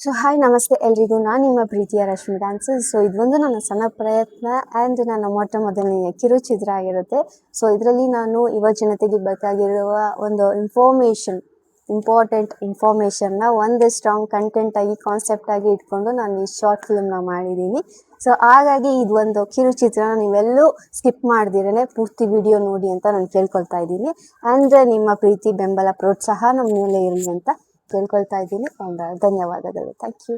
So hi ನಮಸ್ತೆ ಎಲ್ರಿಗೂ, ನಾನು ನಿಮ್ಮ ಪ್ರೀತಿಯ ರಶ್ಮಿ ಡ್ಯಾನ್ಸಸ್. ಸೊ ಇದೊಂದು ನನ್ನ ಸಣ್ಣ ಪ್ರಯತ್ನ ಆ್ಯಂಡ್ ನನ್ನ ಮೊಟ್ಟ ಮೊದಲನೆಯ ಕಿರುಚಿತ್ರ ಆಗಿರುತ್ತೆ. ಸೊ ಇದರಲ್ಲಿ ನಾನು ಯುವ ಜನತೆಗೆ ಬೇಕಾಗಿರುವ ಒಂದು ಇಂಪಾರ್ಟೆಂಟ್ ಇನ್ಫಾರ್ಮೇಷನ್ನ ಒಂದು ಸ್ಟ್ರಾಂಗ್ ಕಂಟೆಂಟ್ ಆಗಿ ಕಾನ್ಸೆಪ್ಟ್ ಆಗಿ ಇಟ್ಕೊಂಡು ನಾನು ಈ ಶಾರ್ಟ್ ಫಿಲ್ಮ್ನ ಮಾಡಿದ್ದೀನಿ. ಸೊ ಹಾಗಾಗಿ ಇದು ಒಂದು ಕಿರುಚಿತ್ರನ ನೀವೆಲ್ಲೂ ಸ್ಕಿಪ್ ಮಾಡ್ದಿರೇ ಪೂರ್ತಿ ವಿಡಿಯೋ ನೋಡಿ ಅಂತ ನಾನು ಕೇಳ್ಕೊಳ್ತಾ ಇದ್ದೀನಿ. ಆ್ಯಂಡ್ ನಿಮ್ಮ ಪ್ರೀತಿ, ಬೆಂಬಲ, ಪ್ರೋತ್ಸಾಹ ನಮ್ಮ ಮೇಲೆ ಇರಲಿ ಅಂತ ಕೇಳ್ಕೊಳ್ತಾ ಇದ್ದೀನಿ. ಆ್ಯಂಡ್ ಧನ್ಯವಾದಗಳು. Thank you.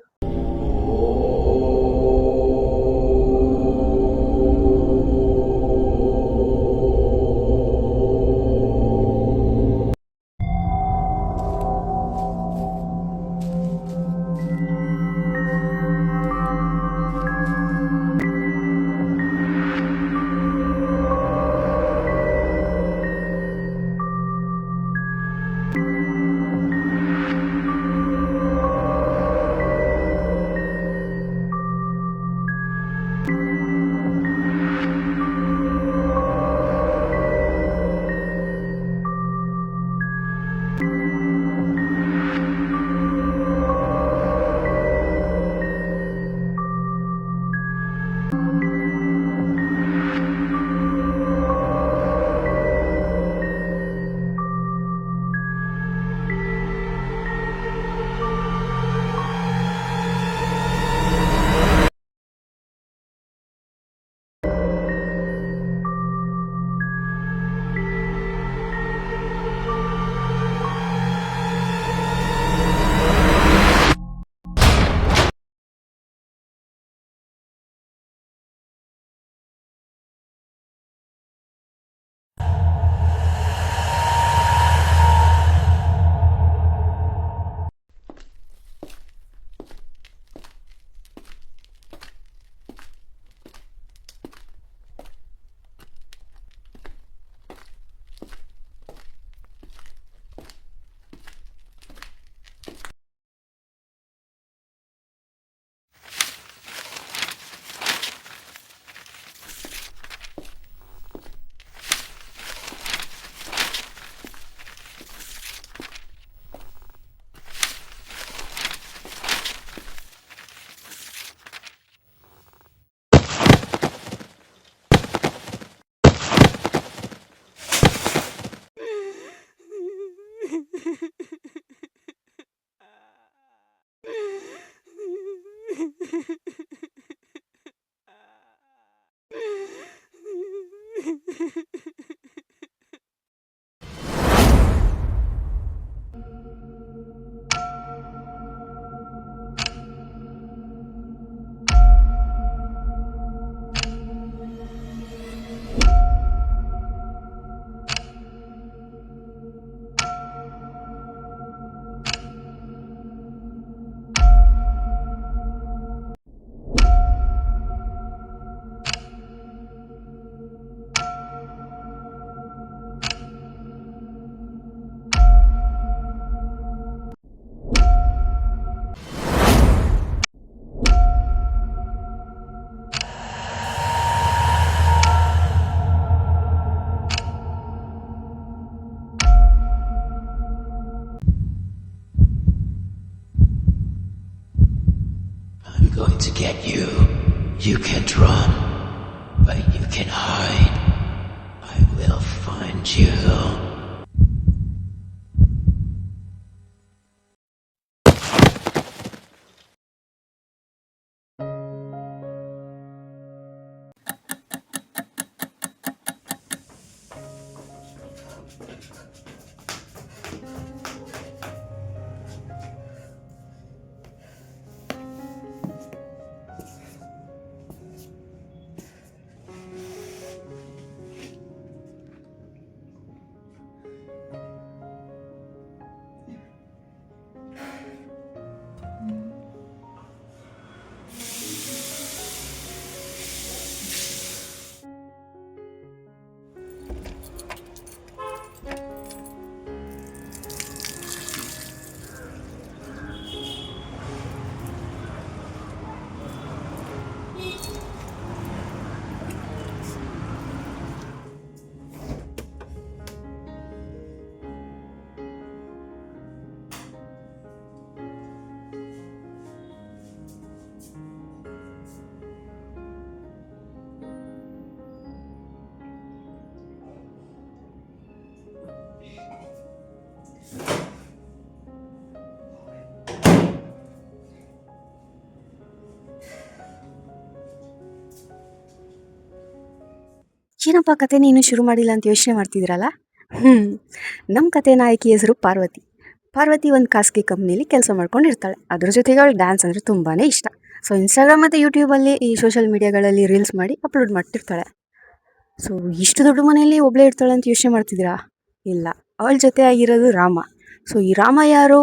I'm going to get you. You can't run, but you can hide. I will find you. ಏನಪ್ಪ ಕತೆ ನೀನು ಶುರು ಮಾಡಿಲ್ಲ ಅಂತ ಯೋಚನೆ ಮಾಡ್ತಿದ್ದೀರಲ್ಲ? ನಮ್ಮ ಕತೆ ನಾಯಕಿ ಹೆಸರು ಪಾರ್ವತಿ. ಪಾರ್ವತಿ ಒಂದು ಖಾಸಗಿ ಕಂಪ್ನಿಲಿ ಕೆಲಸ ಮಾಡ್ಕೊಂಡಿರ್ತಾಳೆ. ಅದ್ರ ಜೊತೆಗೆ ಅವಳು ಡ್ಯಾನ್ಸ್ ಅಂದರೆ ತುಂಬಾ ಇಷ್ಟ. ಸೊ ಇನ್ಸ್ಟಾಗ್ರಾಮ್ ಮತ್ತು ಯೂಟ್ಯೂಬಲ್ಲಿ ಈ ಸೋಷಿಯಲ್ ಮೀಡಿಯಾಗಳಲ್ಲಿ ರೀಲ್ಸ್ ಮಾಡಿ ಅಪ್ಲೋಡ್ ಮಾಡ್ತಿರ್ತಾಳೆ. ಸೊ ಇಷ್ಟು ದೊಡ್ಡ ಮನೆಯಲ್ಲಿ ಒಬ್ಬಳೇ ಇರ್ತಾಳೆ ಅಂತ ಯೋಚನೆ ಮಾಡ್ತಿದ್ದೀರಾ? ಇಲ್ಲ, ಅವಳ ಜೊತೆ ಆಗಿರೋದು ರಾಮ. ಸೊ ಈ ರಾಮ ಯಾರು,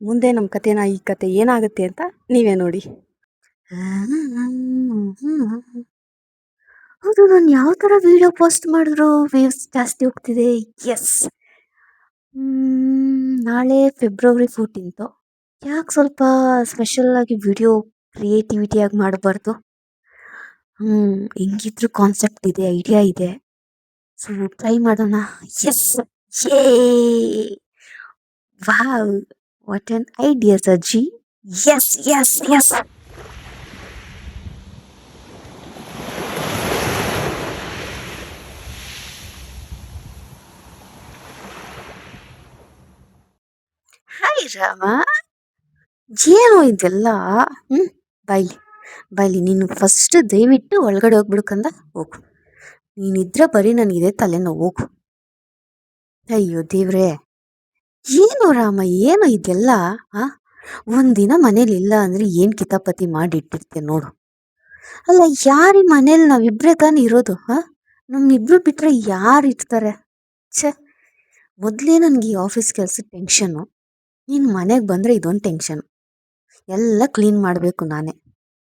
ಮುಂದೆ ನಮ್ಮ ಕತೆನ ಈ ಕತೆ ಏನಾಗುತ್ತೆ ಅಂತ ನೀವೇ ನೋಡಿ. ಹೌದು, ನಾನು ಯಾವ ಥರ ವೀಡಿಯೋ ಪೋಸ್ಟ್ ಮಾಡಿದ್ರು ವ್ಯೂಸ್ ಜಾಸ್ತಿ ಹೋಗ್ತಿದೆ. ಎಸ್, ನಾಳೆ ಫೆಬ್ರವರಿ 14. ಯಾಕೆ ಸ್ವಲ್ಪ ಸ್ಪೆಷಲ್ಲಾಗಿ ವಿಡಿಯೋ ಕ್ರಿಯೇಟಿವಿಟಿಯಾಗಿ ಮಾಡಬಾರ್ದು? ಹೆಂಗಿದ್ರು ಕಾನ್ಸೆಪ್ಟ್ ಇದೆ, ಐಡಿಯಾ ಇದೆ. ಸೊ ಟ್ರೈ ಮಾಡೋಣ. Yes, yeah, wow, what an idea ಅಜ್ಜಿ. Yes yes yes. Hi Rama, ಏನು ಇದೆಲ್ಲ? ಬಾಯ್ಲಿ ಬಾಯ್ಲಿ, ನೀನು ಫಸ್ಟ್ ದಯವಿಟ್ಟು ಒಳಗಡೆ ಹೋಗ್ಬಿಡ್ಕಂದ ಹೋಗು. ನೀನಿದ್ರೆ ಬರೀ ನನಗಿದೆ ತಲೆನೋವು, ಹೋಗು. ಅಯ್ಯೋ ದೇವ್ರೇ, ಏನು ರಾಮ, ಏನು ಇದೆಲ್ಲ? ಒಂದಿನ ಮನೇಲಿ ಇಲ್ಲ ಅಂದರೆ ಏನು ಕಿತಾಪತಿ ಮಾಡಿಟ್ಟಿರ್ತೆ ನೋಡು. ಅಲ್ಲ, ಯಾರು ಮನೇಲಿ ನಾವಿಬ್ಬರೇ ತಾನೇ ಇರೋದು? ನಮ್ಮಿಬ್ರು ಬಿಟ್ಟರೆ ಯಾರು ಇರ್ತಾರೆ? ಛೇ, ಮೊದಲೇ ನನಗೆ ಈ ಆಫೀಸ್ ಕೆಲಸ ಟೆನ್ಷನ್ನು, ನೀನು ಮನೆಗೆ ಬಂದರೆ ಇದೊಂದು ಟೆನ್ಷನ್. ಎಲ್ಲ ಕ್ಲೀನ್ ಮಾಡಬೇಕು ನಾನೇ.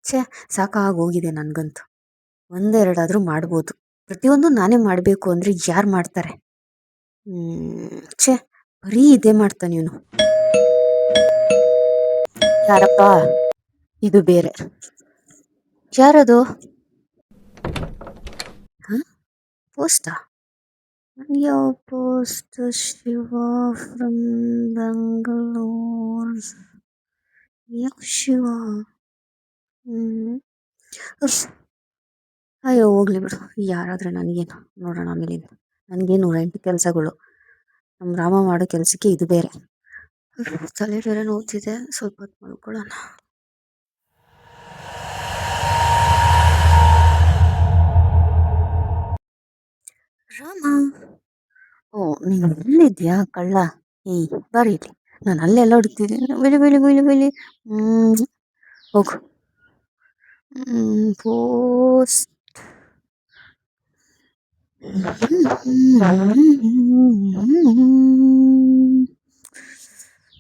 ಛೇ, ಸಾಕಾಗೋಗಿದೆ ನನಗಂತೂ. ಒಂದೆರಡಾದರೂ ಮಾಡ್ಬೋದು, ಪ್ರತಿಯೊಂದು ನಾನೇ ಮಾಡಬೇಕು ಅಂದರೆ ಯಾರು ಮಾಡ್ತಾರೆ? ಛೇ, ಬರೀ ಇದೇ ಮಾಡ್ತಾನೆ ಇವನು. ಯಾರಪ್ಪ ಇದು? ಬೇರೆ ಯಾರದು? ಪೋಸ್ಟಾ? ಯಾವ ಪೋಸ್ಟ್? ಶಿವ ಫ್ರಮ್ ಬೆಂಗಳೂರು. ಯಾಕೆ ಶಿವ? ಅಯ್ಯೋ ಹೋಗ್ಲಿ ಬಿಡು, ಯಾರಾದ್ರೆ ನನಗೇನು, ನೋಡೋಣ ಆಮೇಲಿಂದ. ನನಗೇನು 8 ಕೆಲಸಗಳು, ನಮ್ಮ ರಾಮ ಮಾಡೋ ಕೆಲಸಕ್ಕೆ ಇದು ಬೇರೆ. ತಲೆ ಬೇರೆ ನೋವ್ತಿದೆ, ಸ್ವಲ್ಪ ಹೊತ್ತು ಮಲ್ಕೊಳ್ಳೋಣ. ರಾಮ, ಓ ನೀನು ಎಲ್ಲಿದ್ಯಾ ಕಳ್ಳ? ಬಾರಿ ಇಲ್ಲಿ, ನಾನು ಅಲ್ಲೆಲ್ಲ ಹುಡುಕ್ತಿದ್ದೀನಿ. ಬೆಳಿ ಬೆಳಿ ಬೆಳಿ ಬೆಳಿ. ಹೋಗು. ಪೋಸ್ಟ್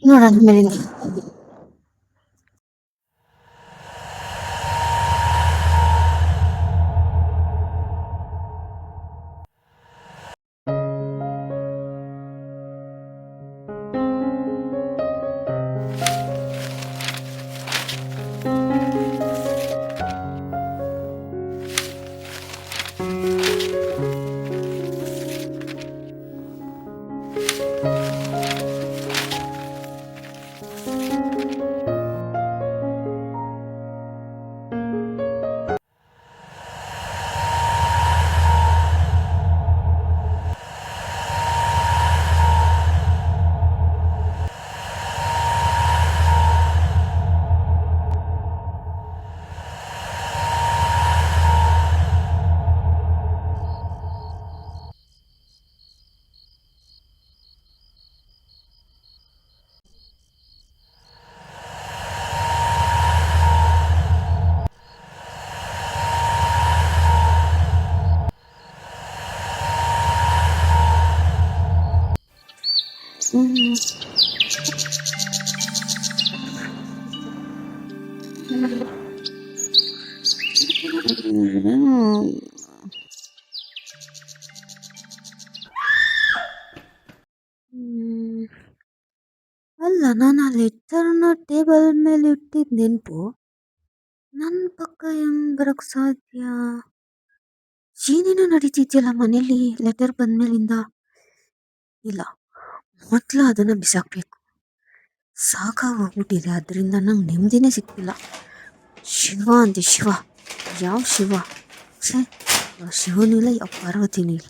ನೋಡೋಣ ಮೇಲಿಂದ. ಅಲ್ಲ, ನಾನು ಆ ಲೆಟರ್ನ ಟೇಬಲ್ ಮೇಲೆ ಇಟ್ಟಿದ್ದ ನೆನಪು ನನ್ನ ಪಕ್ಕ ಹೆಂಗ್ ಬರೋಕ್ಕೆ ಸಾಧ್ಯ? ಏನೇನೋ ನಡೀತಿದ್ಯಲ್ಲ ಮನೇಲಿ ಲೆಟರ್ ಬಂದ್ಮೇಲಿಂದ. ಇಲ್ಲ, ಮೊದಲು ಅದನ್ನು ಬಿಸಾಕಬೇಕು. ಸಾಕಾಗೋಗ್ಬಿಟ್ಟಿದೆ, ಅದರಿಂದ ನಂಗೆ ನೆಮ್ಮದಿನೇ ಸಿಗ್ತಿಲ್ಲ. ಶಿವ ಅಂತೆ, ಶಿವ? ಯಾವ ಶಿವ? ಛೇ, ಯಾವ ಶಿವನೂ ಇಲ್ಲ, ಯಾವ ಪಾರ್ವತಿನೂ ಇಲ್ಲ.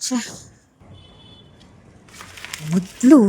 ಛೇ, ಮೊದಲು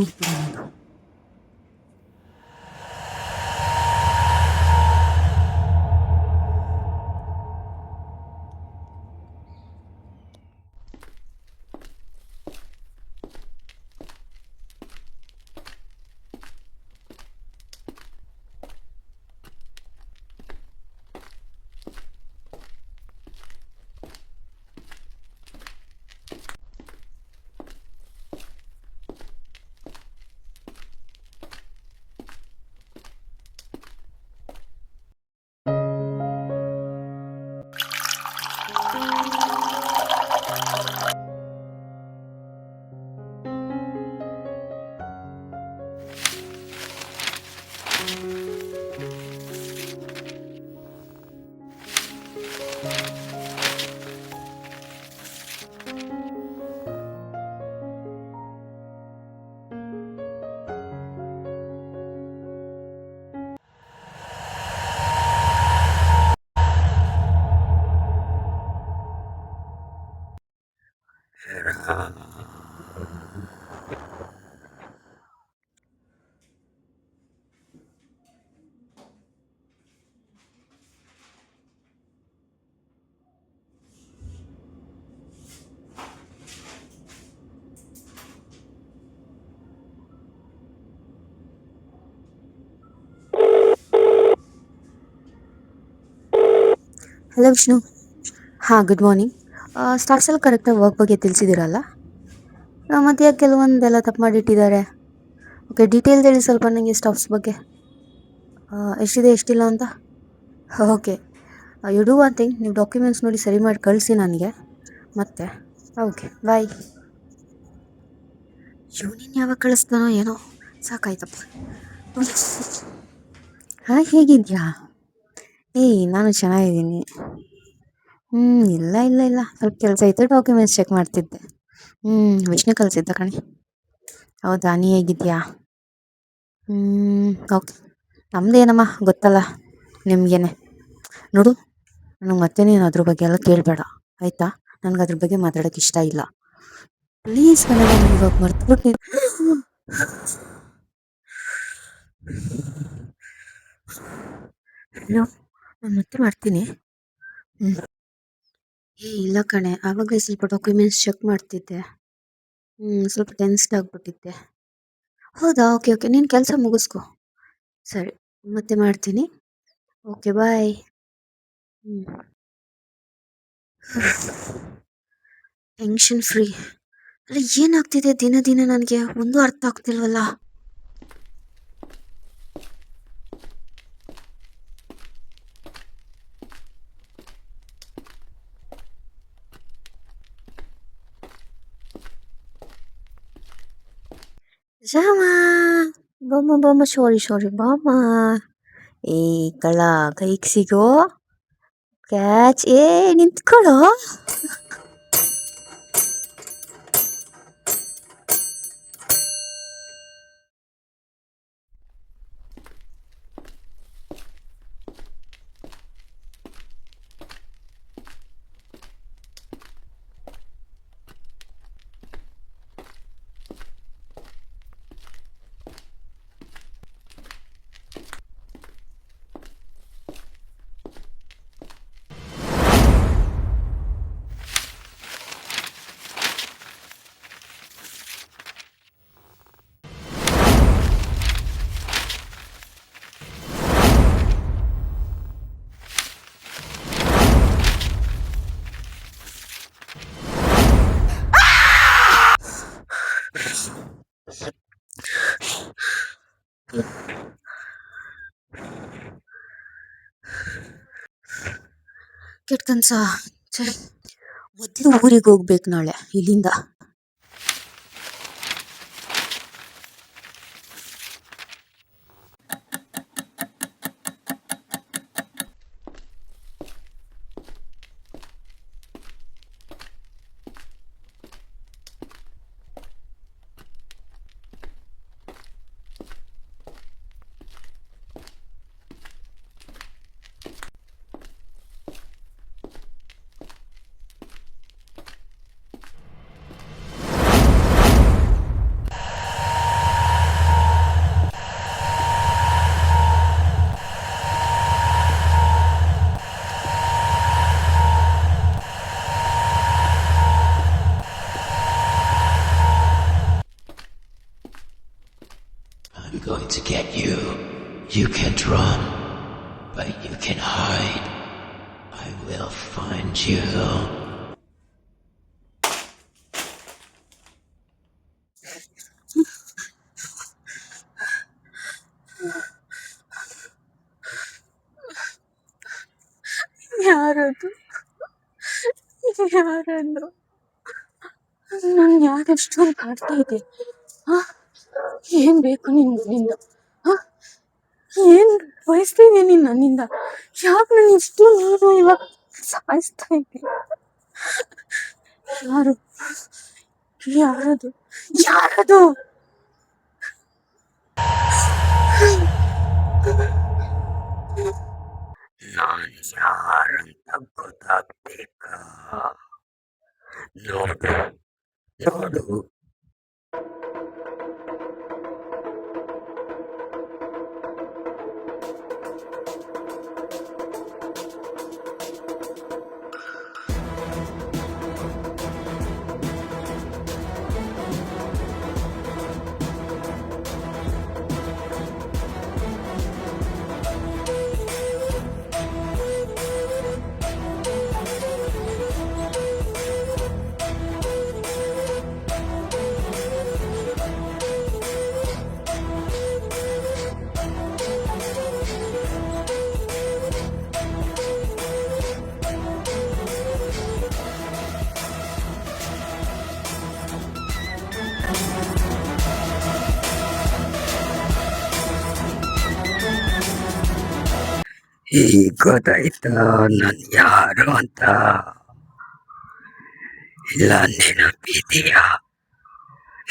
ಹಲೋ ವಿಷ್ಣು. ಹಾಂ, ಗುಡ್ ಮಾರ್ನಿಂಗ್. ಸ್ಟಾಫ್ಸೆಲ್ಲ ಕರೆಕ್ಟಾಗಿ ವರ್ಕ್ ಬಗ್ಗೆ ತಿಳಿಸಿದ್ದೀರಲ್ಲ? ಮತ್ತು ಯಾಕೆ ಕೆಲವೊಂದೆಲ್ಲ ತಪ್ಪು ಮಾಡಿಟ್ಟಿದ್ದಾರೆ? ಓಕೆ, ಡೀಟೇಲ್ಸ್ ಹೇಳಿ ಸ್ವಲ್ಪ ನನಗೆ ಸ್ಟಾಫ್ಸ್ ಬಗ್ಗೆ. ಎಷ್ಟಿದೆ ಎಷ್ಟಿಲ್ಲ ಅಂತ. Okay, you do one thing, ನೀವು ಡಾಕ್ಯುಮೆಂಟ್ಸ್ ನೋಡಿ ಸರಿ ಮಾಡಿ ಕಳಿಸಿ ನನಗೆ ಮತ್ತೆ. ಓಕೆ, ಬಾಯ್. ಇವನಿನ್ನು ಯಾವಾಗ ಕಳಿಸ್ತಾನೋ ಏನೋ, ಸಾಕಾಯ್ತಪ್ಪ. ಹಾಂ, ಹೇಗಿದ್ಯಾ? ನಾನು ಚೆನ್ನಾಗಿದ್ದೀನಿ. ಇಲ್ಲ ಇಲ್ಲ ಇಲ್ಲ, ಸ್ವಲ್ಪ ಕೆಲಸ ಇತ್ತು, ಡಾಕ್ಯುಮೆಂಟ್ಸ್ ಚೆಕ್ ಮಾಡ್ತಿದ್ದೆ. ವಿಷ್ಣು ಕಳಿಸಿದ್ದ ಕಣೆ. ಹೌದಾ, ನೀ ಹೇಗಿದ್ಯಾ? ಓಕೆ, ನಮ್ಮದೇನಮ್ಮ ಗೊತ್ತಲ್ಲ ನಿಮಗೇನೆ. ನೋಡು, ನನಗೆ ಮತ್ತೆ ನೀನು ಅದ್ರ ಬಗ್ಗೆ ಎಲ್ಲ ಕೇಳಬೇಡ, ಆಯಿತಾ? ನನಗೆ ಅದ್ರ ಬಗ್ಗೆ ಮಾತಾಡೋಕ್ಕೆ ಇಷ್ಟ ಇಲ್ಲ. ಪ್ಲೀಸ್ ಕಣೆ, ನಾನು ಇವಾಗ ಮರ್ತುಬಿಟ್ಟು. ಹಲೋ, ನಾನು ಮತ್ತೆ ಮಾಡ್ತೀನಿ. ಇಲ್ಲ ಕಣೆ, ಆವಾಗಲೇ ಸ್ವಲ್ಪ ಡಾಕ್ಯುಮೆಂಟ್ಸ್ ಚೆಕ್ ಮಾಡ್ತಿದ್ದೆ. ಸ್ವಲ್ಪ ಟೆನ್ಸ್ಡ್ ಆಗಿಬಿಟ್ಟಿದ್ದೆ. ಹೌದಾ, ಓಕೆ ಓಕೆ, ನೀನು ಕೆಲಸ ಮುಗಿಸ್ಕೊ. ಸರಿ, ಮತ್ತೆ ಮಾಡ್ತೀನಿ. Okay, bye. Tension free. ಅಲ್ಲ, ಏನಾಗ್ತಿದೆ ದಿನ ದಿನ ನನಗೆ ಒಂದು ಅರ್ಥ ಆಗ್ತಿಲ್ವಲ್ಲ. ರಾಮ, ಬಾಮ ಬಾಮ, ಸಾರಿ ಬಾಮ. ಕಳ್ಳ, ಕೈಗೆ ಸಿಗೋ ಕ್ಯಾಚ್. ನಿಂತ್ಕೊಳ್ಳೋ. ಕೆಟ್ಟ ಕನ್ಸ. ಮೊದಲು ಊರಿಗೆ ಹೋಗ್ಬೇಕು ನಾಳೆ ಇಲ್ಲಿಂದ. I'm going to get you. You can't run, but you can hide. I will find you. ಯಾರದು? ಯಾರದು? ನಾನು ಯಾಕೆ ಎಷ್ಟೊಂದು ಕಾಡ್ತಾ ಇದ್ದೆ? ಏನ್ ಬೇಕು ನಿನ್ನಿಂದ? ಏನ್ ಬಯಸ್ತೀನಿ ನೀನು ನನ್ನಿಂದ? ಯಾಕೆ ನಾನು ಇಷ್ಟು ನೀನು ಇವಾಗ ಸಾಯಿಸ್ತಾ ಇದ್ದೀನಿ? ಯಾರು? ಯಾರದು? ಯಾರದು? ನಾನು ಯಾರಂತ ಗೊತ್ತಾಗ್ಬೇಕಾ? ನೋಡು ನೋಡು ಈಗ ಗೊತ್ತಾಯ್ತು ನಾನು ಯಾರು ಅಂತ. ಇಲ್ಲ ನೆನಪಿದೆಯಾ?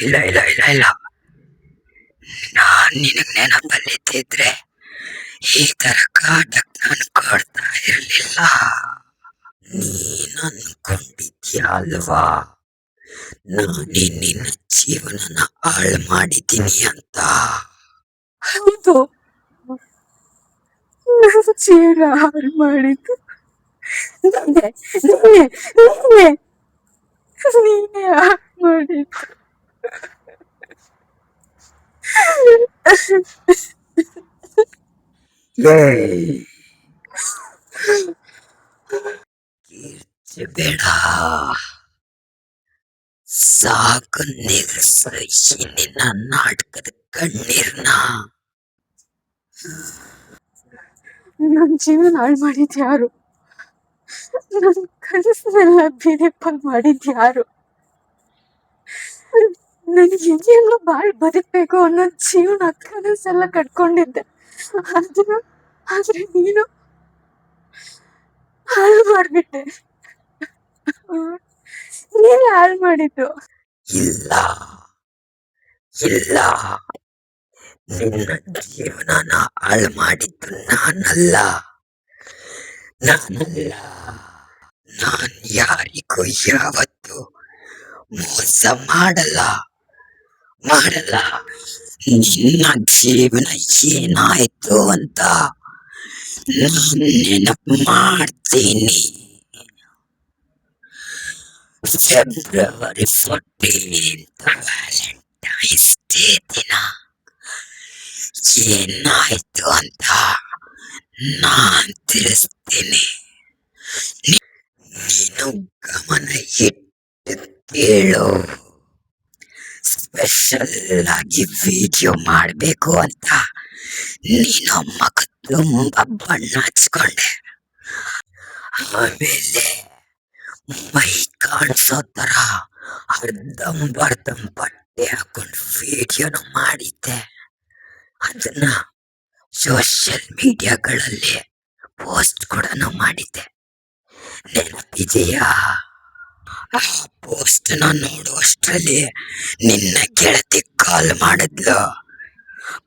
ಇಲ್ಲ ಇಲ್ಲ ಇಲ್ಲ ಇಲ್ಲ, ನಾನ್ ನಿನಗ್ ನೆನಪಲ್ಲಿದ್ದಿದ್ರೆ ಈ ತರ ಕಾಟಕ್ ನಾನು ಕೊಡ್ತಾ ಇರ್ಲಿಲ್ಲ. ನೀನ್ ಅನ್ಕೊಂಡಿದ್ಯಾ ಅಲ್ವಾ ನಾನೇ ನಿನ್ನ ಜೀವನನ ಹಾಳು ಮಾಡಿದ್ದೀನಿ ಅಂತ? ಹೌದು, ನನ್ನ ಜೀವನ ಹಾಳು ಮಾಡಿದ್ದು ನೀನೇ, ನೀನೇ, ನೀನೇ, ನೀನೇ ಹಾಳು ಮಾಡಿದ್ದು. ಏಯ್, ಕಿರ್ಚಬೇಡ, ಸಾಕು ನಿಲ್ಸು ಈ ನಿನ್ನ ನಾಟಕದ ಕಣ್ಣೀರ್ನ. ನನ್ನ ಜೀವನ ಹಾಳು ಮಾಡಿದ್ ಯಾರು? ನನ್ನ ಕನಸನ್ನೆಲ್ಲ ಬೀದಿಪಾಲ್ ಮಾಡಿದ್ ಯಾರು? ನನಗೆ ಹೆಂಗೆಲ್ಲ ಬಾಳ್ ಬದುಕ್ಬೇಕು ಅನ್ನೋ ಜೀವನ ಕನಸೆಲ್ಲ ಕಟ್ಕೊಂಡಿದ್ದೆ. ಅದನ್ನ ಆದ್ರೆ ನೀನು ಹಾಳು ಮಾಡ್ಬಿಟ್ಟೆ. ನೀನೇ ಹಾಳು ಮಾಡಿದ್ದು. ಇಲ್ಲ ಇಲ್ಲ, ನಿನ್ನ ಜೀವನನ ಹಾಳು ಮಾಡಿದ್ದು ನಾನಲ್ಲ. ನಾನ್ ಯಾರಿಗೂ ಯಾವತ್ತು ಮೋಸ ಮಾಡಲ್ಲ. ನಿನ್ನ ಜೀವನ ಏನಾಯ್ತು ಅಂತ ನಾನ್ ನೆನಪು ಮಾಡ್ತೀನಿ. ಫೆಬ್ರವರಿ 14th ವ್ಯಾಲೆಂಟೈನ್ಸ್ ಡೇ ದಿನ ಏನಾಯ್ತು ಅಂತ ನಾನ್ ತಿಳಿಸ್ತೀನಿ. ನೀನು ಗಮನ ಇಟ್ಟು ಕೇಳು. ಸ್ಪೆಷಲ್ ಆಗಿ ವಿಡಿಯೋ ಮಾಡ್ಬೇಕು ಅಂತ ನೀನು ಮಗ ತುಂಬಾ ಬಣ್ಣ ಹಚ್ಕೊಂಡೆ. ಆಮೇಲೆ ಮೈ ಕಾಣಿಸೋ ತರ ಅರ್ಧಂಬರ್ಧಂ ಬಟ್ಟೆ ಹಾಕೊಂಡು ವಿಡಿಯೋನು ಮಾಡಿದ್ದೆ. ಅದನ್ನ ಸೋಷಿಯಲ್ ಮೀಡಿಯಾಗಳಲ್ಲಿ ಪೋಸ್ಟ್ ಕೂಡ ಮಾಡಿದ್ದೆ. ನೆನಪಿದೆಯಾ? ಆ ಪೋಸ್ಟ್ ನ ನೋಡುವಷ್ಟರಲ್ಲಿ ನಿನ್ನ ಗೆಳತಿ ಕಾಲ್ ಮಾಡಿದ್ಲು.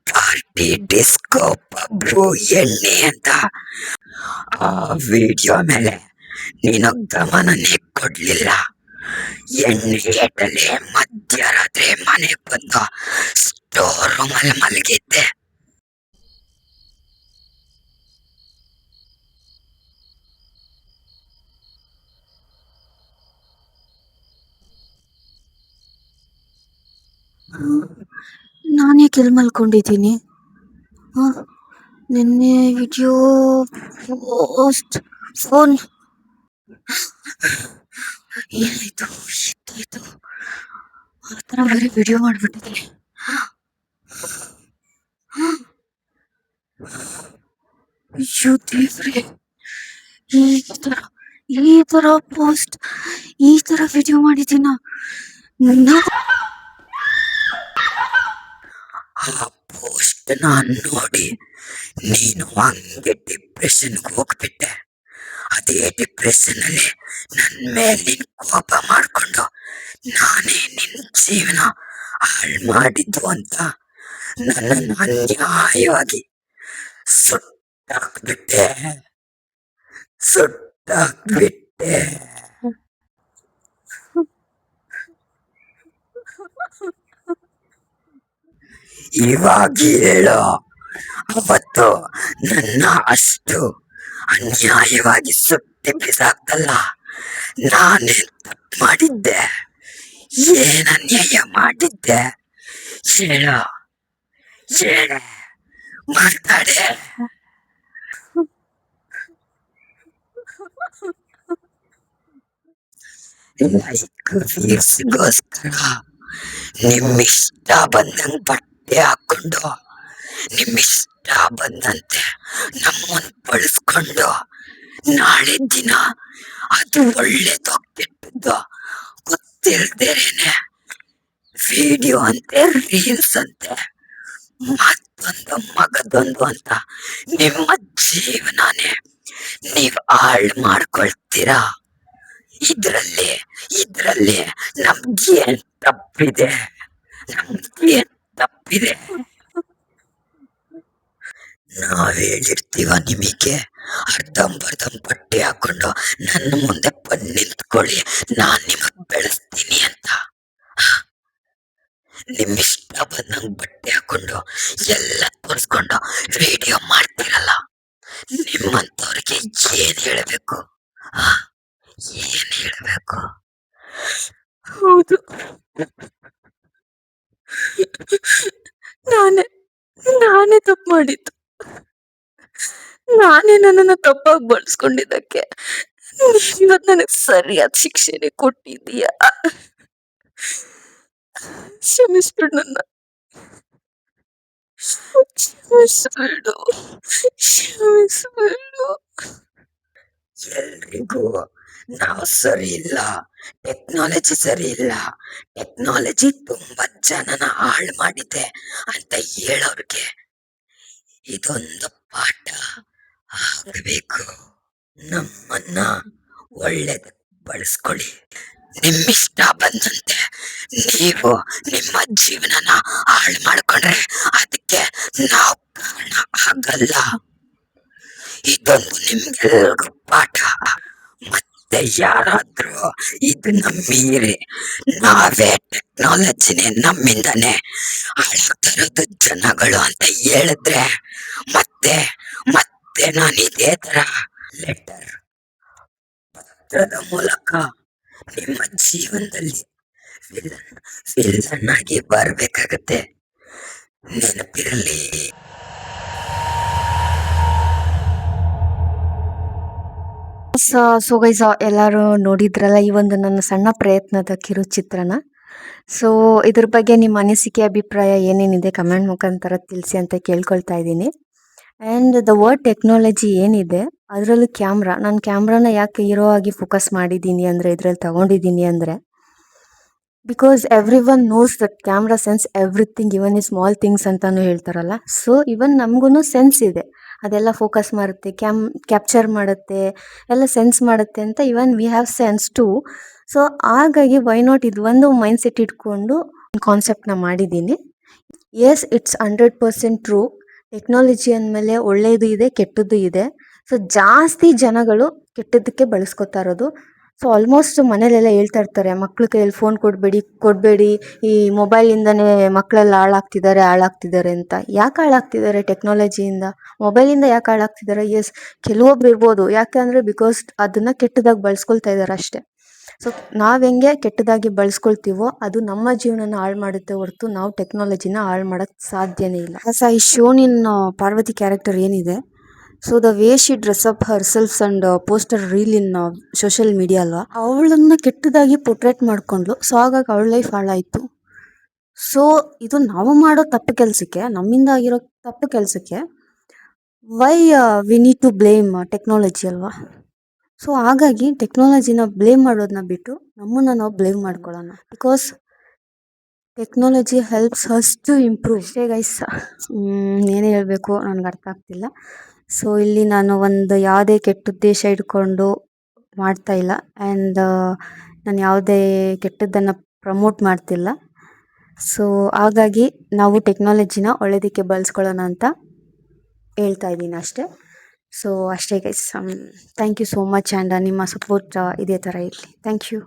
ಪಾರ್ಟಿ, ಡಿಸ್ಕೋ, ಪಬ್ಬು, ಎಣ್ಣೆ ಅಂತ. ಆ ವಿಡಿಯೋ ಮೇಲೆ ನೀನು ಗಮನನೇ ಕೊಡ್ಲಿಲ್ಲ. ಎಣ್ಣೆ ಏಟಲ್ಲಿ ಮಧ್ಯರಾತ್ರಿ ಮನೆಗೆ ಬಂದು ಸ್ಟೋರ್ ರೂಮಲ್ಲಿ ಮಲಗಿದ್ದೆ. ನಾನೇ ಕೆಲ್ ಮಲ್ಕೊಂಡಿದ್ದೀನಿ. ನಿನ್ನೆ ವಿಡಿಯೋ ಪೋಸ್ಟ್ ಫೋನ್ ಏನಾಯ್ತು? ಎಷ್ಟಾಯ್ತು? ಆ ಥರ ಬರೀ ವಿಡಿಯೋ ಮಾಡ್ಬಿಟ್ಟಿದ್ದೀನಿ. ಅಯ್ಯೋ ದೇವ್ರೆ, ಈ ತರ ಪೋಸ್ಟ್, ಈ ತರ ವಿಡಿಯೋ ಮಾಡಿದ್ದೀನ? ಆ ಪೋಸ್ಟ್ ನೋಡಿ ನೀನು ಹಂಗೆ ಡಿಪ್ರೆಷನ್ಗೆ ಹೋಗ್ಬಿಟ್ಟೆ. ಅದೇ ಡಿಪ್ರೆಷನ್ ಅಲ್ಲಿ ನನ್ ಮೇಲೆ ನೀನ್ ಕೋಪ ಮಾಡ್ಕೊಂಡು ನಾನೇ ನಿನ್ ಜೀವನ ಹಾಳು ಮಾಡಿದ್ದು ಅಂತ ನನ್ನನ್ನು ಅನ್ಯಾಯವಾಗಿ ಸುಟ್ಟಾಕ್ಬಿಟ್ಟೆ. ಇವಾಗ ಹೇಳೋ, ಅವತ್ತು ನನ್ನ ಅಷ್ಟು ಅನ್ಯಾಯವಾಗಿ ಸುಟ್ಟಿ ಬಿಸಾಕ್ತಲ್ಲ, ನಾನೇ ತಪ್ಪು ಮಾಡಿದ್ದೆ? ಏನ್ ಅನ್ಯಾಯ ಮಾಡಿದ್ದೆ? ಹೇಳೋ, ಮಾತಾಡೆ. ಲೈಕ್ ವ್ಯೂಸ್ಗೋಸ್ಕರ ನಿಮ್ಮಿಷ್ಟ ಬಂದಂಗ್ ಬಟ್ಟೆ ಹಾಕೊಂಡು ನಿಮ್ಮಿಷ್ಟ ಬಂದಂತೆ ನಮ್ಮನ್ ಬಳಸ್ಕೊಂಡು ನಾಳೆ ದಿನ ಅದು ಒಳ್ಳೇದೋ ಕೆಟ್ಟದ್ದೋ ಗೊತ್ತಿಲ್ದೇನೆ ವಿಡಿಯೋ ಅಂತೆ, ರೀಲ್ಸ್ ಅಂತೆ ಮತ್ತೊಂದು ಮಗದೊಂದು ಅಂತ ನಿಮ್ಮ ಜೀವನನೇ ನೀವ್ ಹಾಳು ಮಾಡ್ಕೊಳ್ತೀರಾ. ಇದ್ರಲ್ಲಿ ಇದ್ರಲ್ಲಿ ನಮ್ಗೇನ್ ತಪ್ಪಿದೆ? ನಮ್ಗೇನ್ ತಪ್ಪಿದೆ? ನಾವ್ ಹೇಳಿರ್ತೀವ ನಿಮಗೆ, ಅರ್ಧಂಬರ್ಧಂ ಬಟ್ಟೆ ಹಾಕೊಂಡು ನನ್ನ ಮುಂದೆ ಬಂದು ನಿಂತ್ಕೊಳ್ಳಿ, ನಾನ್ ನಿಮಗ್ ಬೆಳೆಸ್ತೀನಿ ಅಂತ. ನಿಮ್ಮಿಷ್ಟ ಬಂದಂಗ್ ಬಟ್ಟೆ ಹಾಕೊಂಡು ಎಲ್ಲ ತೋರಿಸ್ಕೊಂಡು ವಿಡಿಯೋ ಮಾಡ್ತಿರಲ್ಲ, ನಿಮ್ಮಂತವ್ರಿಗೆ ಏನ್ ಹೇಳ್ಬೇಕು? ಏನ್ ಹೇಳ್ಬೇಕು? ಹೌದು, ನಾನೇ ನಾನೇ ತಪ್ಪು ಮಾಡಿದ್ದು. ನಾನೇ ನನ್ನನ್ನು ತಪ್ಪಾಗಿ ಬಳಸ್ಕೊಂಡಿದ್ದಕ್ಕೆ ಇವತ್ತು ನನಗೆ ಸರಿಯಾದ ಶಿಕ್ಷೆನೆ ಕೊಟ್ಟಿದ್ದೀಯ. ಕ್ಷಮಿಸ್ಬಿಡು ನನ್ನ, ಕ್ಷಮಿಸ್ಬಿಡು, ಕ್ಷಮಿಸ್ಬಿಡು. ಎಲ್ರಿಗೂ ನಾವು ಸರಿ ಇಲ್ಲ, ಟೆಕ್ನಾಲಜಿ ಸರಿ ಇಲ್ಲ, ಟೆಕ್ನಾಲಜಿ ತುಂಬಾ ಜನನ ಹಾಳು ಮಾಡಿದೆ ಅಂತ ಹೇಳೋರ್ಗೆ ಇದೊಂದು ಪಾಠ ಆಗಬೇಕು. ನಮ್ಮನ್ನ ಒಳ್ಳೇದ ಬಳಸ್ಕೊಳ್ಳಿ, ನಿಮ್ಮಿಷ್ಟ ಬಂದಂತೆ ನೀವು ನಿಮ್ಮ ಜೀವನನ ಹಾಳು ಮಾಡ್ಕೊಂಡ್ರೆ ಅದಕ್ಕೆ ನಾವು ಕಾರಣ ಆಗಲ್ಲ. ಇದೊಂದು ನಿಮ್ಗೆಲ್ರಿಗೂ ಪಾಠ. ಮತ್ತೆ ಯಾರಾದ್ರೂ ಇದನ್ನ ಮೀರಿ ನಾವೇ ಟೆಕ್ನಾಲಜಿನೇ ನಮ್ಮಿಂದನೇ ಹಾಳಾಗ್ತಿರೋದು ಜನಗಳು ಅಂತ ಹೇಳಿದ್ರೆ ಮತ್ತೆ ಮತ್ತೆ ನಾನು ಇದೇ ತರ ಲೆಟರ್, ಪತ್ರದ ಮೂಲಕ ನಿಮ್ಮ ಜೀವನದಲ್ಲಿ ವಿಲನ್ ಆಗಿ ಬರ್ಬೇಕಾಗತ್ತೆ, ನೆನಪಿರಲಿ. ಸೊ ಗೈಸ್, ಎಲ್ಲರೂ ನೋಡಿದ್ರಲ್ಲ ಈ ಒಂದು ನನ್ನ ಸಣ್ಣ ಪ್ರಯತ್ನದ ಕಿರುಚಿತ್ರನ. ಸೊ ಇದ್ರ ಬಗ್ಗೆ ನಿಮ್ಮ ಅನಿಸಿಕೆ ಅಭಿಪ್ರಾಯ ಏನೇನಿದೆ ಕಮೆಂಟ್ ಮುಖಾಂತರ ತಿಳಿಸಿ ಅಂತ ಕೇಳ್ಕೊಳ್ತಾ ಇದ್ದೀನಿ. ಆ್ಯಂಡ್ ದ ವರ್ಡ್ ಟೆಕ್ನಾಲಜಿ ಏನಿದೆ ಅದರಲ್ಲೂ ಕ್ಯಾಮ್ರಾ, ನಾನು ಕ್ಯಾಮ್ರಾನ ಯಾಕೆ ಹೀರೋ ಆಗಿ ಫೋಕಸ್ ಮಾಡಿದ್ದೀನಿ ಅಂದರೆ, ಇದರಲ್ಲಿ ತಗೊಂಡಿದ್ದೀನಿ ಅಂದರೆ, because every one knows that camera sense everything, even ಈ ಸ್ಮಾಲ್ ಥಿಂಗ್ಸ್ ಅಂತಾನು ಹೇಳ್ತಾರಲ್ಲ. ಸೊ ಇವನ್ ನಮಗೂ ಸೆನ್ಸ್ ಇದೆ, ಅದೆಲ್ಲ ಫೋಕಸ್ ಮಾಡುತ್ತೆ, ಕ್ಯಾಪ್ಚರ್ ಮಾಡುತ್ತೆ, ಎಲ್ಲ ಸೆನ್ಸ್ ಮಾಡುತ್ತೆ ಅಂತ even we have sense too. So ಹಾಗಾಗಿ ವೈ ನಾಟ್ ಇದು ಒಂದು ಮೈಂಡ್ ಸೆಟ್ ಇಟ್ಕೊಂಡು ಕಾನ್ಸೆಪ್ಟ್ನ ಮಾಡಿದ್ದೀನಿ. S, it's 100% true. ಟೆಕ್ನಾಲಜಿ ಅಂದಮೇಲೆ ಒಳ್ಳೆಯದು ಇದೆ, ಕೆಟ್ಟದ್ದು ಇದೆ. ಸೊ ಜಾಸ್ತಿ ಜನಗಳು ಕೆಟ್ಟದ್ದಕ್ಕೆ ಬಳಸ್ಕೊತಾ ಇರೋದು. ಸೊ ಆಲ್ಮೋಸ್ಟ್ ಮನೇಲೆಲ್ಲ ಹೇಳ್ತಾ ಇರ್ತಾರೆ, ಮಕ್ಳ ಕೈಯಲ್ಲಿ ಫೋನ್ ಕೊಡಬೇಡಿ, ಈ ಮೊಬೈಲಿಂದನೇ ಮಕ್ಕಳೆಲ್ಲ ಹಾಳಾಗ್ತಿದ್ದಾರೆ ಅಂತ. ಯಾಕೆ ಹಾಳಾಗ್ತಿದ್ದಾರೆ ಟೆಕ್ನಾಲಜಿಯಿಂದ, ಮೊಬೈಲಿಂದ ಯಾಕೆ ಹಾಳಾಗ್ತಿದ್ದಾರೆ? ಎಸ್, ಕೆಲವೊಬ್ರು ಇರ್ಬೋದು, ಯಾಕೆ ಬಿಕಾಸ್ ಅದನ್ನು ಕೆಟ್ಟದಾಗಿ ಬಳಸ್ಕೊಳ್ತಾ ಇದ್ದಾರೆ ಅಷ್ಟೇ. ಸೊ ನಾವು ಹೆಂಗೆ ಕೆಟ್ಟದಾಗಿ ಬಳಸ್ಕೊಳ್ತೀವೋ ಅದು ನಮ್ಮ ಜೀವನನ ಹಾಳು ಮಾಡುತ್ತೆ ಹೊರತು ನಾವು ಟೆಕ್ನಾಲಜಿನ ಹಾಳು ಮಾಡೋಕ್ಕೆ ಸಾಧ್ಯನೇ ಇಲ್ಲ. ಈ ಶೋನ್ ಇನ್ ಪಾರ್ವತಿ ಕ್ಯಾರೆಕ್ಟರ್ ಏನಿದೆ, so the way she dress up Har selves and poster reel in social media ಅಲ್ವಾ, ಅವಳನ್ನ ಕೆಟ್ಟದಾಗಿ ಪೋರ್ಟ್ರೇಟ್ ಮಾಡ್ಕೊಂಡ್ಲು. ಸೊ ಹಾಗಾಗಿ ಅವಳ ಲೈಫ್ ಹಾಳಾಯಿತು. ಸೊ ಇದು ನಾವು ಮಾಡೋ ತಪ್ಪು ಕೆಲಸಕ್ಕೆ, ನಮ್ಮಿಂದ ಆಗಿರೋ ತಪ್ಪು ಕೆಲಸಕ್ಕೆ why we need to blame technology ಅಲ್ವಾ. ಸೊ ಹಾಗಾಗಿ ಟೆಕ್ನಾಲಜಿನ ಬ್ಲೇಮ್ ಮಾಡೋದನ್ನ ಬಿಟ್ಟು ನಮ್ಮನ್ನು ನಾವು ಬ್ಲೇಮ್ ಮಾಡ್ಕೊಳ್ಳೋಣ, because technology helps us to improve. ಅಷ್ಟೇ ಗೈಸ್, ಏನೇ ಹೇಳಬೇಕು ನನಗೆ ಅರ್ಥ ಆಗ್ತಿಲ್ಲ. ಸೊ ಇಲ್ಲಿ ನಾನು ಒಂದು ಯಾವುದೇ ಕೆಟ್ಟ ಉದ್ದೇಶ ಇಟ್ಕೊಂಡು ಮಾಡ್ತಾ ಇಲ್ಲ, ಆ್ಯಂಡ್ ನಾನು ಯಾವುದೇ ಕೆಟ್ಟದ್ದನ್ನು ಪ್ರಮೋಟ್ ಮಾಡ್ತಿಲ್ಲ. ಸೊ ಹಾಗಾಗಿ ನಾವು ಟೆಕ್ನಾಲಜಿನ ಒಳ್ಳೆಯದಕ್ಕೆ ಬಳಸ್ಕೊಳ್ಳೋಣ ಅಂತ ಹೇಳ್ತಾ ಇದ್ದೀನಿ ಅಷ್ಟೇ. ಸೊ ಅಷ್ಟೇ guys, thank you so much, and ನಿಮ್ಮ ಸಪೋರ್ಟ್ ಇದೇ ಥರ ಇರಲಿ. Thank you.